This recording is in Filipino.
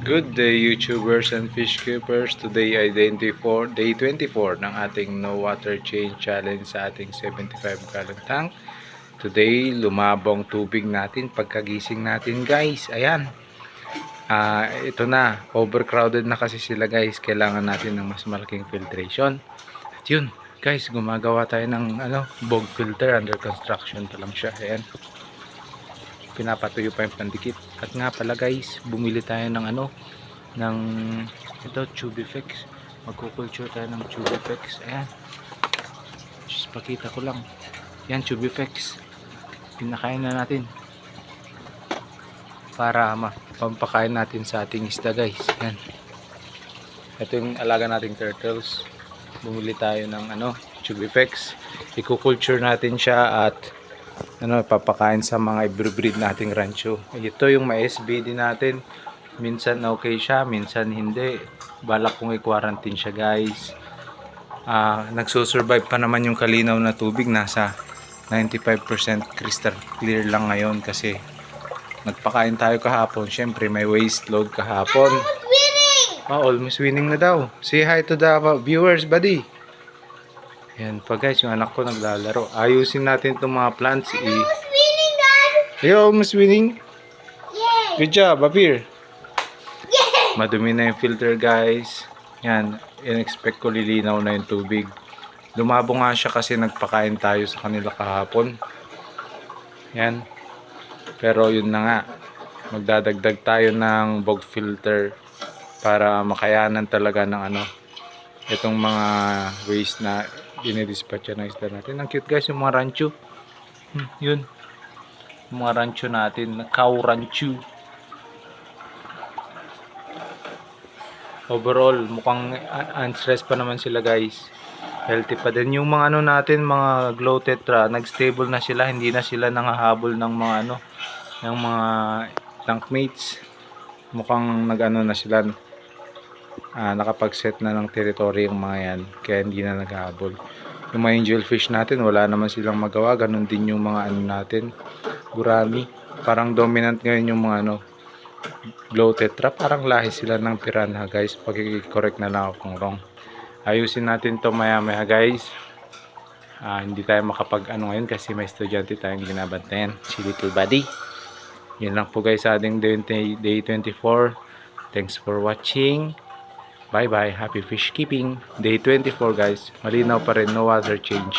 Good day YouTubers and fish keepers. Today ay day 24 ng ating no water change challenge sa ating 75 gallon tank. Today lumabong tubig natin pagkagising natin guys. Ayan. Ito na, overcrowded na kasi sila guys. Kailangan natin ng mas malaking filtration. At yun guys, gumagawa tayo ng bog filter. Under construction pa lang siya. Ayan. Pinapatuyo pa yung pandikit. At nga pala guys, bumili tayo ng ng ito, Tubifex. Magkukulture tayo ng Tubifex. Ayan, just pakita ko lang. Yan, Tubifex. Pinakain na natin para pampakain natin sa ating isda guys. Yan, ito yung alaga nating turtles. Bumili tayo ng Tubifex. Ikukulture natin siya at papakain sa mga i-breed nating rancho. Ito yung ma-SBD natin. Minsan okay siya, minsan hindi. Balak kong i-quarantine siya guys. Nagsusurvive pa naman yung kalinaw na tubig. Nasa 95% crystal clear lang ngayon kasi nagpakain tayo kahapon. Syempre may waste load kahapon. Almost winning! Almost winning na daw. Say hi to the viewers, buddy. Yan pa guys, yung anak ko naglalaro. Ayusin natin itong mga plants. Almost winning, Dad! You're almost winning. Yay! Good job, Abir. Yay! Madumi na yung filter guys. Yan, in-expect ko lilinaw na yung tubig. Lumabo nga siya kasi nagpakain tayo sa kanila kahapon. Yan. Pero yun na nga. Magdadagdag tayo ng bog filter para makayanan talaga ng itong mga waste na dinidispatch ng isda natin. Ang cute guys yung mga rancho. Yun. Yung mga rancho natin. Cow rancho. Overall, mukhang unstressed pa naman sila guys. Healthy pa din. Yung mga natin, mga glow tetra, nag-stable na sila. Hindi na sila nangahabol ng mga ng mga tank mates. Mukhang na sila. Nakapag-set na ng territory yung mga yan. Kaya hindi na naghahabol. Yung mga angelfish natin, wala naman silang magawa. Ganon din yung mga natin. Gurami. Parang dominant ngayon yung mga glow tetra. Parang lahi sila ng piranha guys. Pag-correct na lang ako kung wrong. Ayusin natin to maya maya guys. Hindi tayo makapag ngayon kasi may estudyante tayong ginabantayan. Si little buddy. Yun lang po guys sa ating day 24. Thanks for watching. Bye bye. Happy fish keeping. Day 24 guys. Malinaw pa rin. No water change.